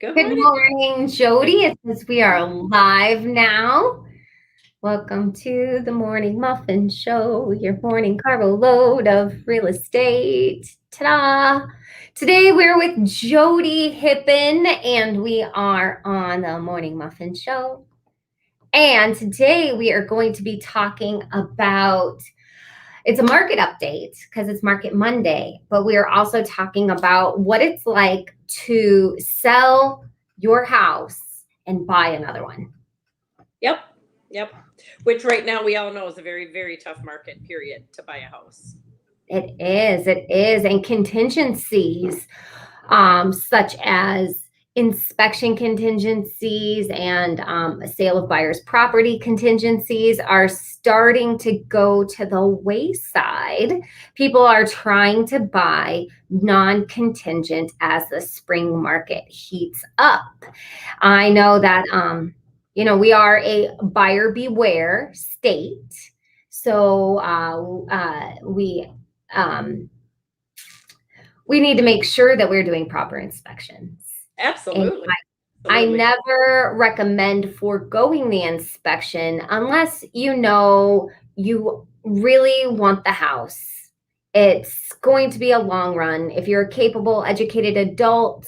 Good Good morning. morning, Jody. It says we are live now. Welcome to the Morning Muffin Show, your morning carbo load of real estate. Ta-da! Today we're with Jody Hippen, and we are on the Morning Muffin Show. And today we are going to be talking about it's a market update because it's Market Monday, but we are also talking about what it's like to sell your house and buy another one. Yep. Yep. Which right now we all know is a very, very tough market, period, to buy a house. It is. And contingencies, such as inspection contingencies and a sale of buyer's property contingencies are starting to go to the wayside. People are trying to buy non-contingent as the spring market heats up. I know that we are a buyer beware state. So we need to make sure that we're doing proper inspections. And Absolutely. I Absolutely. never recommend foregoing the inspection unless you really want the house. It's going to be a long run if you're a capable, educated adult.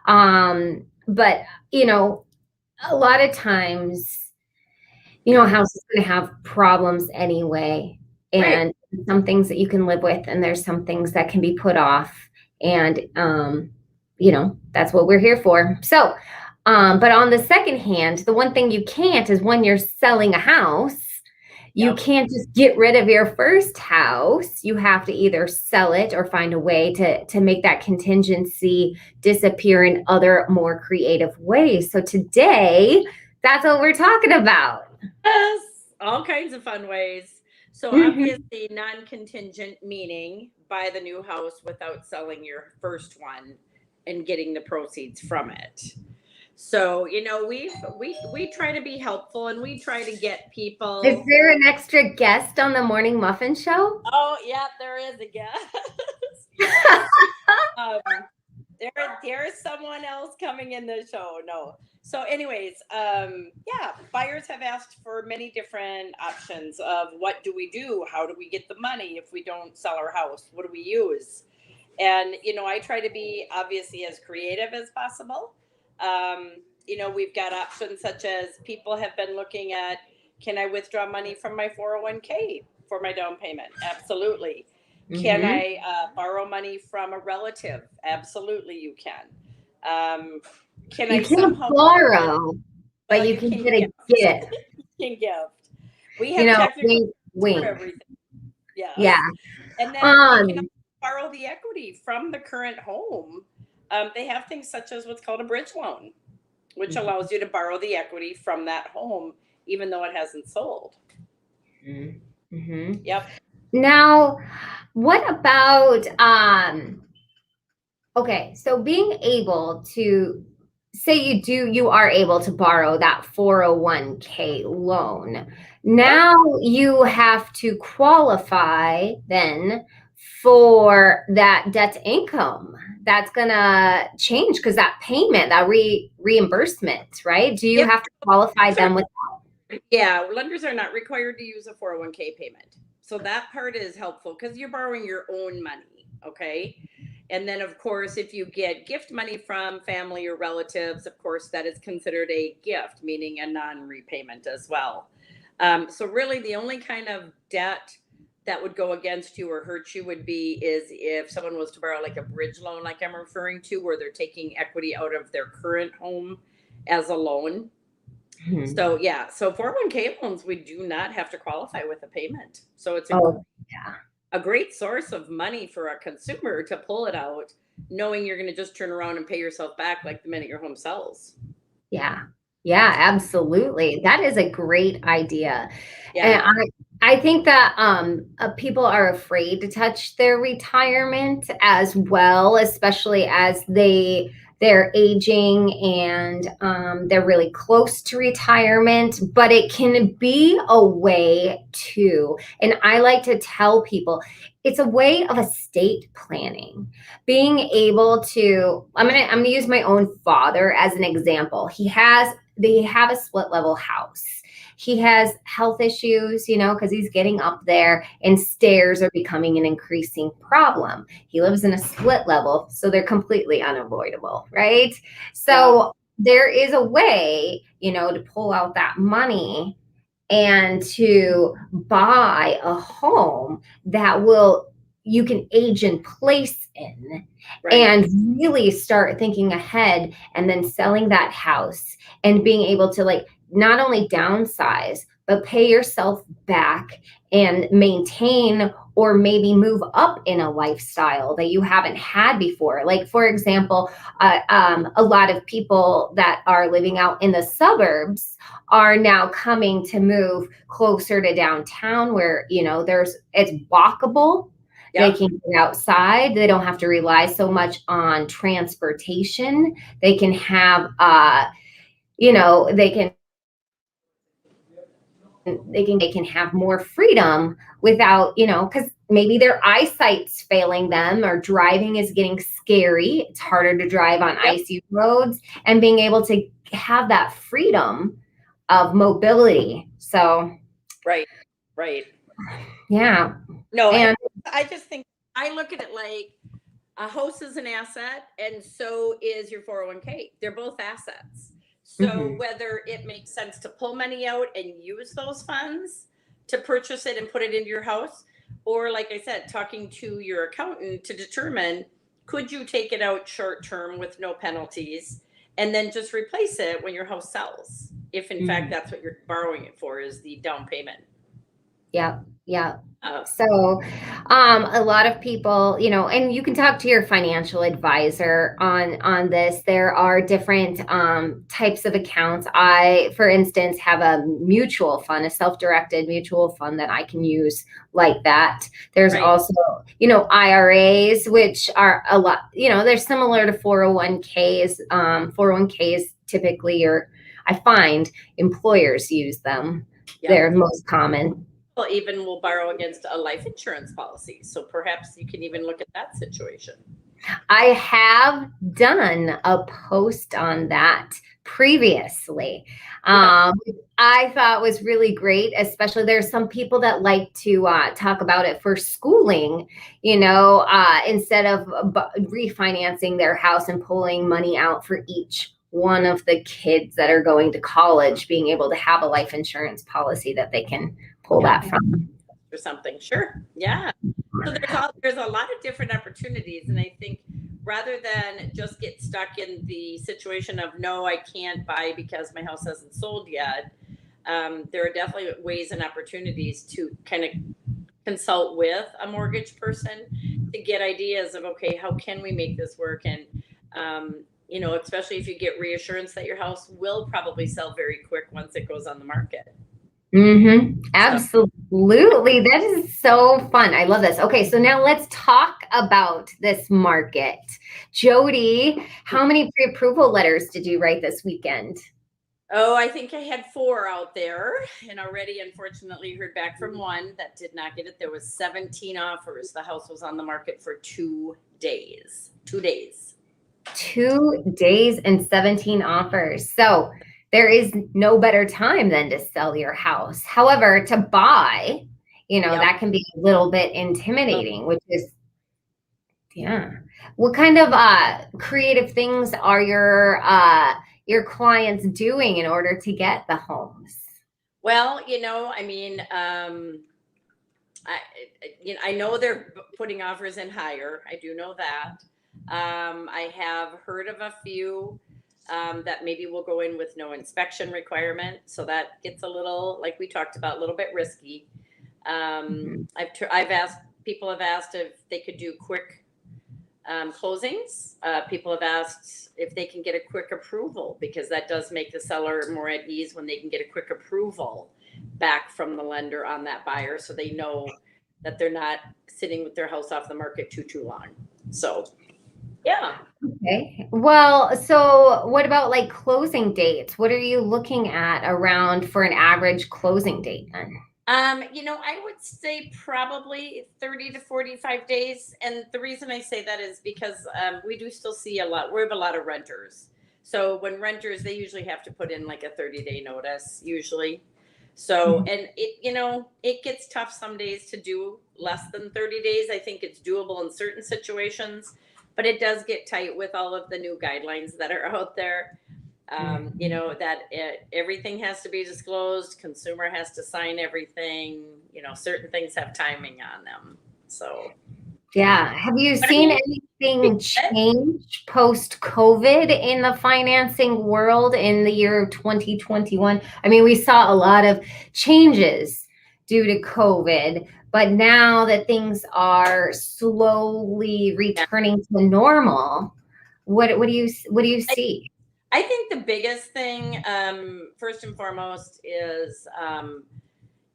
But a lot of times, a house is going to have problems anyway. Right. And some things that you can live with, and there's some things that can be put off. And, that's what we're here for. So, but on the second hand, the one thing you can't is when you're selling a house, you Yep. can't just get rid of your first house. You have to either sell it or find a way to make that contingency disappear in other more creative ways. So today, that's what we're talking about. Yes. All kinds of fun ways. So Mhm. obviously non-contingent meaning buy the new house without selling your first one and getting the proceeds from it. So, we try to be helpful and we try to get Is people. there an extra guest on the Morning Muffin Show? Oh, yeah, there is a guest. Yes. Um, there is someone else coming in the show. No. So, anyways, yeah, buyers have asked for many different options of what do we do? How do we get the money if we don't sell our house? What do we use? And I try to be obviously as creative as possible. Um, we've got options such as people have been looking at, can I withdraw money from my 401k for my down payment? Absolutely. Can Mm-hmm. I borrow money from a relative? Absolutely, you can. Um, can You I can't somehow borrow? borrow, but Well, you you can can get a gift. gift. You can gift. We have technical Wink, for wink. everything. Yeah. Yes. And then we can Um. borrow the equity from the current home. They have things such as what's called a bridge loan, which allows you to borrow the equity from that home, even though it hasn't sold. Mm-hmm. Yep. Now, what about okay, so being able to say you are able to borrow that 401k loan. Yep. Now you have to qualify then for that debt to income. That's gonna change because that payment, that reimbursement, right? Do you Yep. have to qualify them with? Yeah, lenders are not required to use a 401k payment. So that part is helpful because you're borrowing your own money. Okay. And then, of course, if you get gift money from family or relatives, of course, that is considered a gift, meaning a non repayment as well. So, really, the only kind of debt that would go against you or hurt you would be is if someone was to borrow like a bridge loan, like I'm referring to, where they're taking equity out of their current home as a loan. Hmm. So yeah, so 401k loans, we do not have to qualify with a payment. So it's Oh, yeah. a great source of money for a consumer to pull it out, knowing you're going to just turn around and pay yourself back like the minute your home sells. Yeah. Yeah, absolutely. That is a great idea. And Yeah. I think that people are afraid to touch their retirement as well, especially as they're aging and they're really close to retirement, but it can be a way to, and I like to tell people it's a way of estate planning, being able to, I'm gonna use my own father as an example. They have a split level house. He has health issues, because he's getting up there and stairs are becoming an increasing problem. He lives in a split level, so they're completely unavoidable, right? So there is a way, to pull out that money and to buy a home that you can age in place in, and really start thinking ahead, and then selling that house and being able to, like, not only downsize but pay yourself back and maintain, or maybe move up in a lifestyle that you haven't had before. Like, for example, a lot of people that are living out in the suburbs are now coming to move closer to downtown, where it's walkable. They can get outside. They don't have to rely so much on transportation. They can have they can have more freedom without, because maybe their eyesight's failing them, or driving is getting scary. It's harder to drive on icy roads, and being able to have that freedom of mobility. So Right. Yeah. No, and I just think, I look at it like a house is an asset, and so is your 401k. They're both assets. So whether it makes sense to pull money out and use those funds to purchase it and put it into your house, or, like I said, talking to your accountant to determine, could you take it out short term with no penalties and then just replace it when your house sells, if in fact that's what you're borrowing it for, is the down payment. Yeah. So a lot of people, and you can talk to your financial advisor on this. There are different types of accounts. I, for instance, have a mutual fund, a self-directed mutual fund that I can use like that. There's also, IRAs, which are a lot, they're similar to 401ks. 401ks typically, I find employers use them. They're most common. Even will borrow against a life insurance policy. So perhaps you can even look at that situation. I have done a post on that previously. I thought was really great, especially there's some people that like to talk about it for schooling, instead of refinancing their house and pulling money out for each one of the kids that are going to college, being able to have a life insurance policy that they can pull that from. Or something. Sure. Yeah. So there's a lot of different opportunities. And I think rather than just get stuck in the situation of, no, I can't buy because my house hasn't sold yet, there are definitely ways and opportunities to kind of consult with a mortgage person to get ideas of, okay, how can we make this work? And, especially if you get reassurance that your house will probably sell very quick once it goes on the market. Absolutely. That is so fun. I love this. Okay, so now let's talk about this market. Jody, how many pre-approval letters did you write this weekend? Oh, I think I had 4 out there, and already, unfortunately, heard back from one that did not get it. There was 17 offers. The house was on the market for 2 days. 2 days. 2 days and 17 offers. So there is no better time than to sell your house. However, to buy, that can be a little bit intimidating, which is, What kind of creative things are your clients doing in order to get the homes? Well, I know they're putting offers in higher. I do know that. I have heard of a few that maybe will go in with no inspection requirement. So that gets a little, like we talked about, a little bit risky. People have asked if they could do quick closings. People have asked if they can get a quick approval, because that does make the seller more at ease when they can get a quick approval back from the lender on that buyer, so they know that they're not sitting with their house off the market too long. So yeah. Okay. Well, so what about like closing dates? What are you looking at around for an average closing date then? I would say probably 30 to 45 days. And the reason I say that is because we do still see we have a lot of renters. So when renters, they usually have to put in like a 30-day notice, usually. So, Mhm. and it gets tough some days to do less than 30 days. I think it's doable in certain situations, but it does get tight with all of the new guidelines that are out there. That everything has to be disclosed, consumer has to sign everything, certain things have timing on them. So, Yeah. Have you but I seen mean, anything change post-COVID in the financing world in the year of 2021? I mean, we saw a lot of changes due to COVID, but now that things are slowly yeah, returning to normal, what do you I, see? I think the biggest thing, first and foremost, is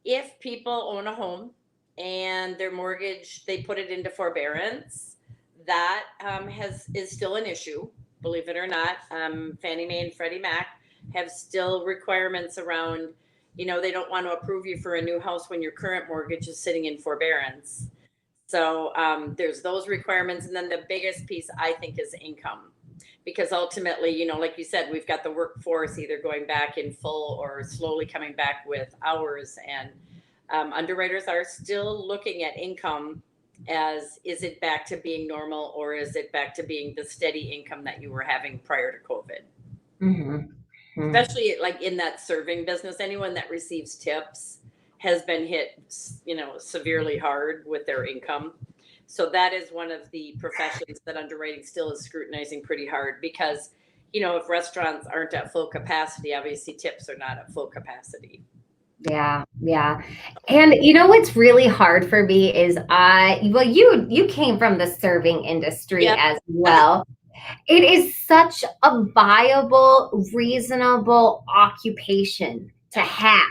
if people own a home and their mortgage, they put it into forbearance, that is still an issue. Believe it or not, Fannie Mae and Freddie Mac have still requirements around. They don't want to approve you for a new house when your current mortgage is sitting in forbearance. So there's those requirements, and then the biggest piece I think is income, because ultimately, like you said, we've got the workforce either going back in full or slowly coming back with hours, and underwriters are still looking at income as, is it back to being normal, or is it back to being the steady income that you were having prior to COVID? Mhm. Mhm. Especially like in that serving business, anyone that receives tips has been hit, severely hard with their income. So that is one of the professions that underwriting still is scrutinizing pretty hard, because if restaurants aren't at full capacity, obviously tips are not at full capacity. Yeah, yeah. And what's really hard for me is you came from the serving industry Yep. as well. It is such a viable, reasonable occupation to Yep. have.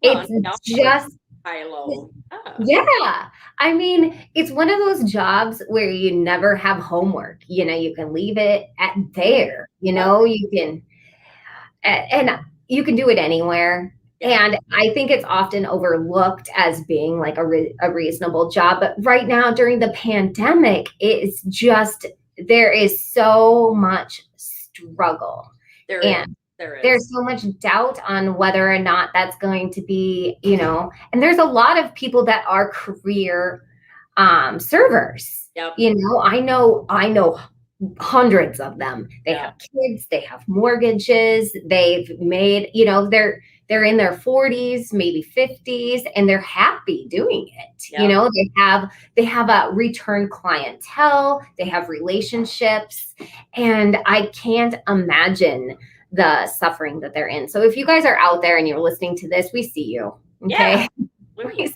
Well, It's and we all work just high low. yeah. I mean, it's one of those jobs where you never have homework. You can leave it at there. Yep. You can and you can do it anywhere. Yeah. And I think it's often overlooked as being like a reasonable job. But right now, during the pandemic, it's just there is so much struggle. There is. And There is. there's so much doubt on whether or not that's going to be, and there's a lot of people that are career servers. Yep. I know hundreds of them. They Yeah. have kids, they have mortgages, they've made, they're in their 40s, maybe 50s, and they're happy doing it. Yep. They have a return clientele, they have relationships, and I can't imagine the suffering that they're in. So if you guys are out there and you're listening to this, we see you. Yeah. Okay. Absolutely.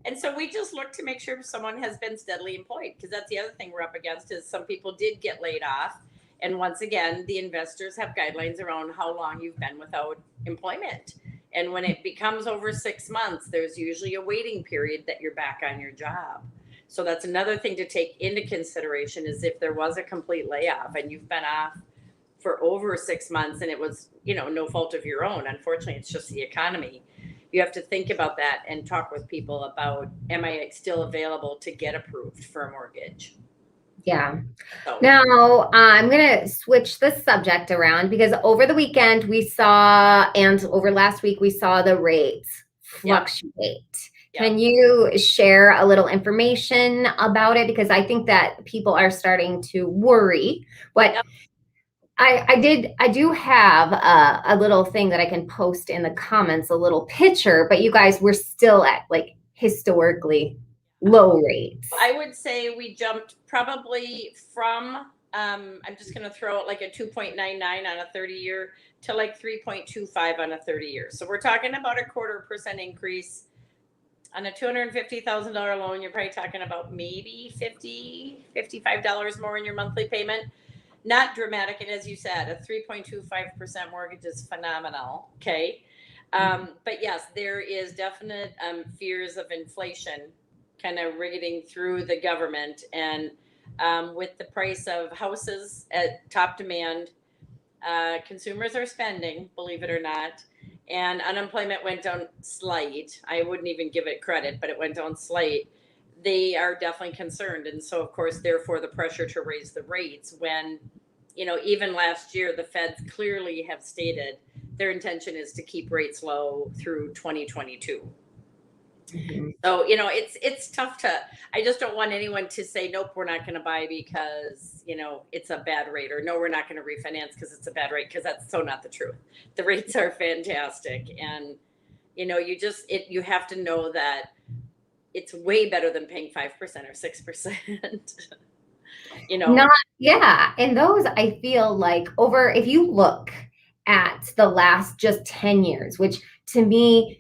And so we just look to make sure someone has been steadily employed, because that's the other thing we're up against, is some people did get laid off. And once again, the investors have guidelines around how long you've been without employment. And when it becomes over 6 months, there's usually a waiting period that you're back on your job. So that's another thing to take into consideration, is if there was a complete layoff and you've been off for over 6 months and it was, no fault of your own. Unfortunately, it's just the economy. You have to think about that and talk with people about, am I still available to get approved for a mortgage? Yeah. So, Now, I'm going to switch the subject around because over the weekend and over last week, we saw the rates yep, fluctuate. yep, Can you share a little information about it? Because I think that people are starting to worry. But yep. I do have a little thing that I can post in the comments, a little picture, but you guys, we're still at like historically low rates. I would say we jumped probably from, I'm just going to throw it like a 2.99 on a 30-year to like 3.25 on a 30-year. So we're talking about a 0.25% increase on a $250,000 loan. You're probably talking about maybe $55 more in your monthly payment. Not dramatic. And as you said, a 3.25% mortgage is phenomenal. Okay. But yes, there is definite fears of inflation kind of rigging through the government. And with the price of houses at top demand, consumers are spending, believe it or not. and unemployment went down slight. I wouldn't even give it credit, but it went down slight. They are definitely concerned. And so, of course, therefore, the pressure to raise the rates when, even last year, the feds clearly have stated their intention is to keep rates low through 2022. Mhm. So, it's tough I just don't want anyone to say, nope, we're not going to buy because, it's a bad rate, or no, we're not going to refinance because it's a bad rate, because that's so not the truth. The rates are fantastic. And, you have to know that it's way better than paying 5% or 6%. Not, yeah. And those, I feel like if you look at the last just 10 years, which to me,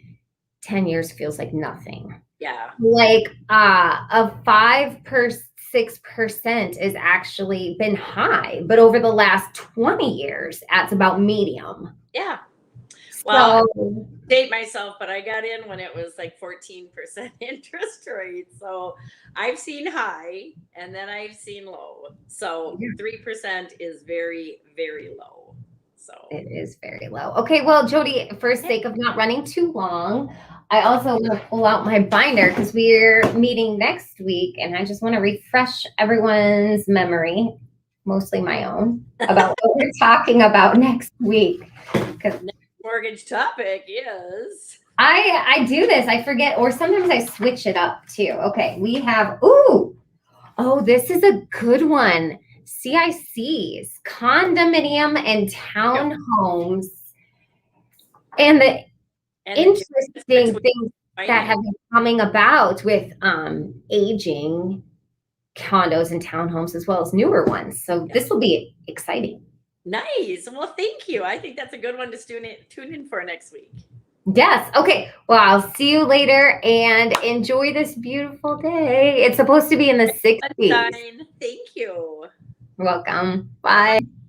10 years feels like nothing. Yeah. Like a 5% 6% is actually been high, but over the last 20 years, that's about medium. Yeah. Well, So, I date myself, but I got in when it was like 14% interest rate. So I've seen high and then I've seen low. So 3% is very, very low. So it is very low. Okay, well, Jody, for sake of not running too long, I also want to pull out my binder because we're meeting next week, and I just want to refresh everyone's memory, mostly my own, about what we're talking about next week. next mortgage topic is I do this, I forget, or sometimes I switch it up too. Okay, we have oh, this is a good one. CICs, condominium and townhomes, and the interesting things that have been coming about with aging condos and townhomes, as well as newer ones. So this will be exciting. Nice. Well, thank you. I think that's a good one to tune in for next week. Yes. Okay. Well, I'll see you later and enjoy this beautiful day. It's supposed to be in the 60s. Thank you. You're welcome. Bye.